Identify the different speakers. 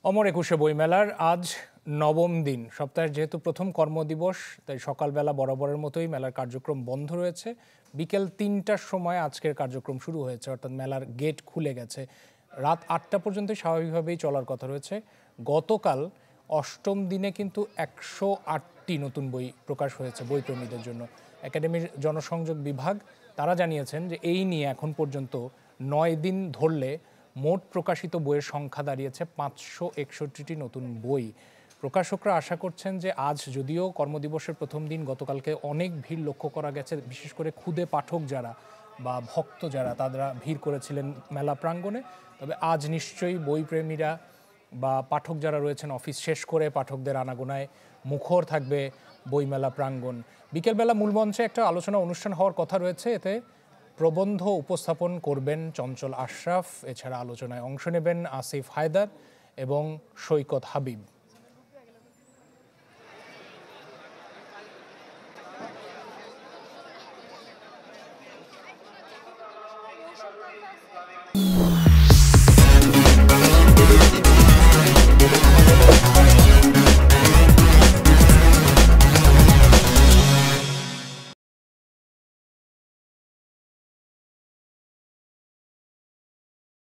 Speaker 1: অমর একুশে বইমেলার আজ নবম দিন। সপ্তাহের যেহেতু প্রথম কর্মদিবস, তাই সকালবেলা বরাবরের মতোই মেলার কার্যক্রম বন্ধ রয়েছে। বিকেল ৩টার সময় আজকের কার্যক্রম শুরু হয়েছে, অর্থাৎ মেলার গেট খুলে গেছে। রাত ৮টা পর্যন্ত স্বাভাবিকভাবেই চলার কথা রয়েছে। গতকাল অষ্টম দিনে কিন্তু ১০৮টি নতুন বই প্রকাশ হয়েছে বইপ্রেমীদের জন্য। একাডেমির জনসংযোগ বিভাগ তারা জানিয়েছেন যে এই নিয়ে এখন পর্যন্ত ৯ দিন ধরলে মোট প্রকাশিত বইয়ের সংখ্যা দাঁড়িয়েছে ৫৬১টি নতুন বই। প্রকাশকরা আশা করছেন যে আজ যদিও কর্মদিবসের প্রথম দিন, গতকালকে অনেক ভিড় লক্ষ্য করা গেছে, বিশেষ করে ক্ষুদে পাঠক যারা বা ভক্ত যারা তারা ভিড় করেছিলেন মেলা প্রাঙ্গণে। তবে আজ নিশ্চয়ই বইপ্রেমীরা বা পাঠক যারা রয়েছেন অফিস শেষ করে পাঠকদের আনাগোনায় মুখর থাকবে বইমেলা প্রাঙ্গণ। বিকেলবেলা মূল মঞ্চে একটা আলোচনা অনুষ্ঠান হওয়ার কথা রয়েছে। এতে প্রবন্ধ উপস্থাপন করবেন চঞ্চল আশরাফ। এছাড়া আলোচনায় অংশ নেবেন আসিফ হায়দার এবং সৈকত হাবিব।